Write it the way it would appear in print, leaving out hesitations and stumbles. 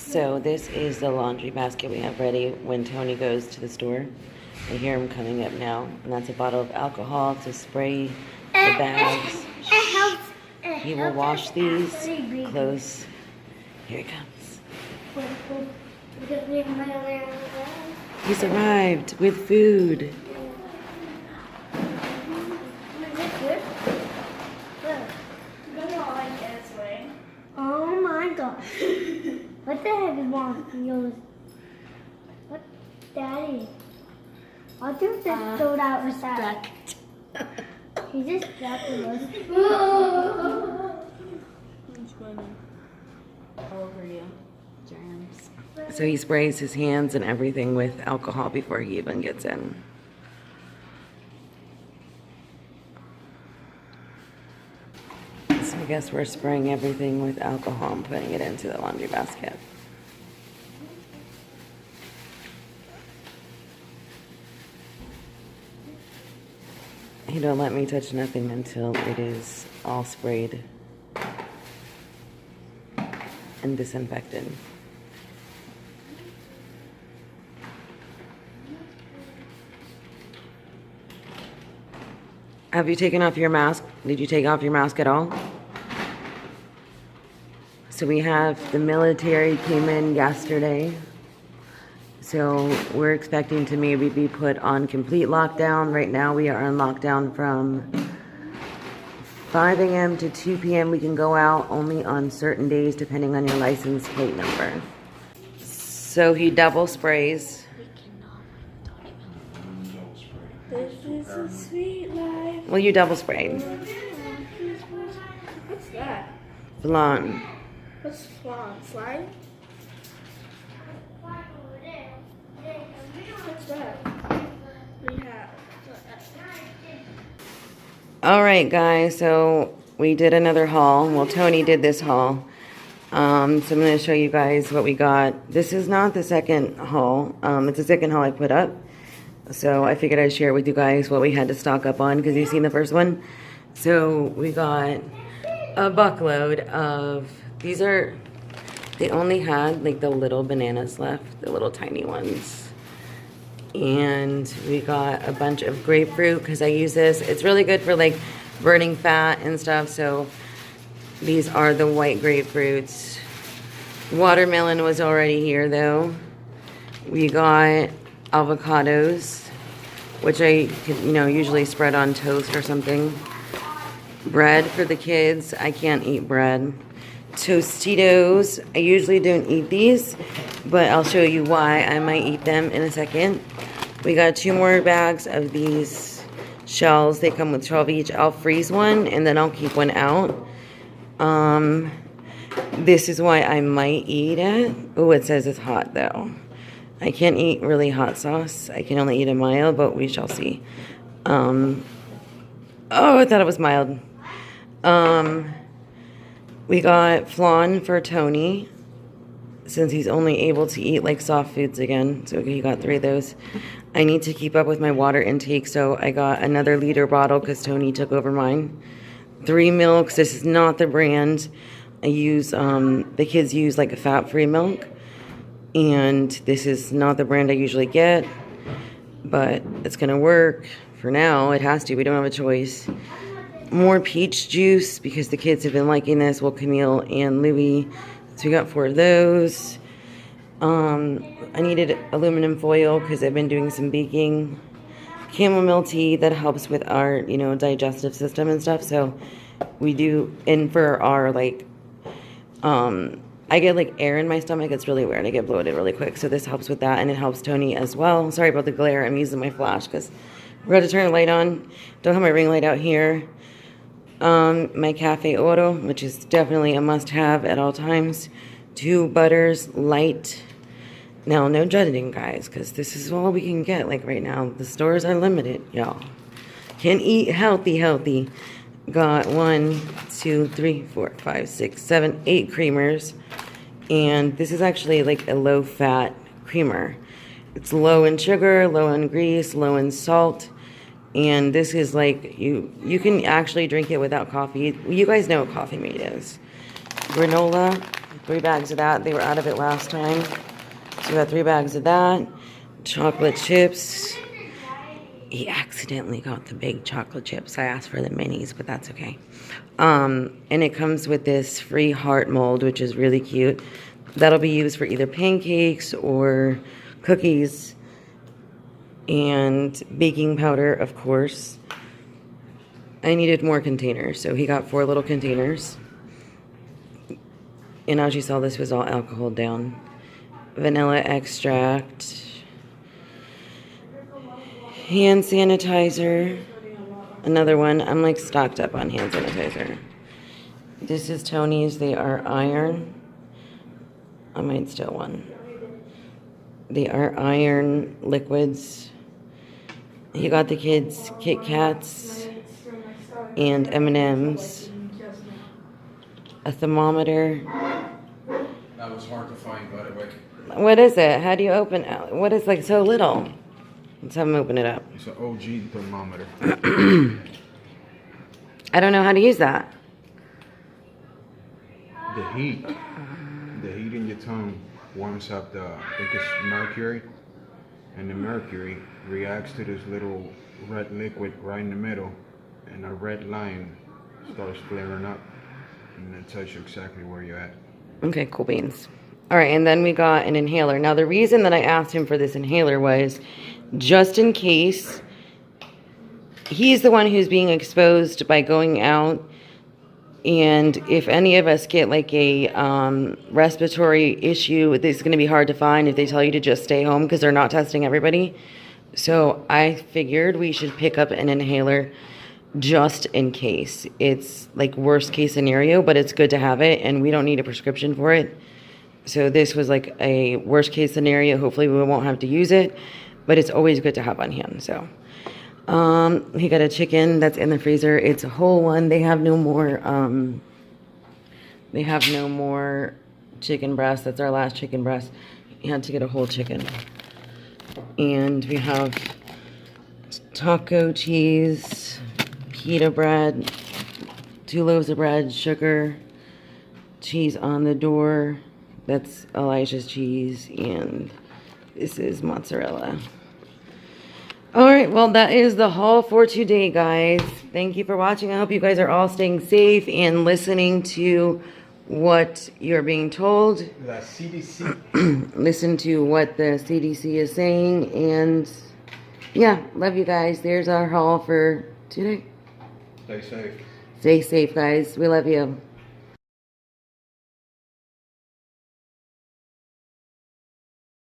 So this is the laundry basket we have ready when Tony goes to the store. I hear him coming up now. And that's a bottle of alcohol to spray the bags. He will wash these close. Here he comes. He's arrived with food. Oh my god. What the heck is wrong with yours? What? Daddy. I'll just throw it out with that. He just stuck with us. Which one? All over you. Germs. So he sprays his hands and everything with alcohol before he even gets in. So I guess we're spraying everything with alcohol and putting it into the laundry basket. He don't let me touch nothing until it is all sprayed and disinfected. Have you taken off your mask? Did you take off your mask at all? So we have the military came in yesterday. So we're expecting to maybe be put on complete lockdown. Right now we are on lockdown from 5 a.m. to 2 p.m. We can go out only on certain days depending on your license plate number. So he double sprays. This is a sweet life. Well, you double sprayed. What's that? Flan. What's flan? Slime? What's that? We have. All right, guys. So we did another haul. Well, Tony did this haul. So I'm going to show you guys what we got. This is not the second haul. It's the second haul I put up. So I figured I'd share with you guys what we had to stock up on because you've seen the first one. So we got a buckload of, these are, they only had like the little bananas left, the little tiny ones. And we got a bunch of grapefruit because I use this. It's really good for like burning fat and stuff. So these are the white grapefruits. Watermelon was already here though. We got avocados, which I could, usually spread on toast or something. Bread for the kids. I can't eat bread. Tostitos. I usually don't eat these, but I'll show you why. I might eat them in a second. We got 2 more bags of these shells. They come with 12 each. I'll freeze one and then I'll keep one out. This is why I might eat it. Oh, it says it's hot though. I can't eat really hot sauce. I can only eat a mild, but we shall see. Oh, I thought it was mild. We got flan for Tony, since he's only able to eat like soft foods again. So he got 3 of those. I need to keep up with my water intake, so I got another liter bottle because Tony took over mine. 3 milks. This is not the brand. I use, the kids use like a fat-free milk. And this is not the brand I usually get, but it's going to work for now. It has to. We don't have a choice. More peach juice because the kids have been liking this. Well, Camille and Louie. So we got 4 of those. I needed aluminum foil because I've been doing some baking. Chamomile tea that helps with our, digestive system and stuff. So we do, and for our like, I get like air in my stomach. It's really weird. I get bloated really quick. So this helps with that, and it helps Tony as well. Sorry about the glare. I'm using my flash because we're going to turn the light on. Don't have my ring light out here. My Cafe Oro, which is definitely a must-have at all times. 2 butters, light. Now, no judging, guys, because this is all we can get. Like right now, the stores are limited, y'all. Can eat healthy. Got 1, 2, 3, 4, 5, 6, 7, 8 creamers. And this is actually like a low-fat creamer. It's low in sugar, low in grease, low in salt. And this is like, you can actually drink it without coffee. You guys know what coffee mate is. Granola. 3 bags of that. They were out of it last time. So we got 3 bags of that. Chocolate chips. He accidentally got the big chocolate chips. I asked for the minis, but that's okay. And it comes with this free heart mold, which is really cute. That'll be used for either pancakes or cookies. And baking powder, of course. I needed more containers, so he got 4 little containers. And as you saw, this was all alcohol down. Vanilla extract. Hand sanitizer. Another one. I'm like stocked up on hand sanitizer. This is Tony's. They are iron. I might steal one. They are iron liquids. He got the kids Kit Kats and M&Ms. A thermometer. That was hard to find, by the way. What is it? How do you open it? What is like so little? Let's have him open it up. It's an OG thermometer. I don't know how to use that. The heat in your tongue warms up the, I think it's mercury, and the mercury reacts to this little red liquid right in the middle, and a red line starts flaring up, and it tells you exactly where you're at. Okay, cool beans. All right, and then we got an inhaler. Now, the reason that I asked him for this inhaler was just in case he's the one who's being exposed by going out. And if any of us get like a respiratory issue, it's going to be hard to find if they tell you to just stay home because they're not testing everybody. So I figured we should pick up an inhaler just in case. It's like worst case scenario, but it's good to have it and we don't need a prescription for it. So this was like a worst case scenario. Hopefully we won't have to use it, but it's always good to have on hand. So he got a chicken that's in the freezer. It's a whole one. They have no more chicken breast. That's our last chicken breast. He had to get a whole chicken. And we have taco cheese, pita bread, 2 loaves of bread, sugar, cheese on the door. That's Elijah's cheese, and this is mozzarella. All right, well, that is the haul for today, guys. Thank you for watching. I hope you guys are all staying safe and listening to what you're being told. The CDC. Listen to what the CDC is saying, and yeah, love you guys. There's our haul for today. Stay safe. Stay safe, guys. We love you.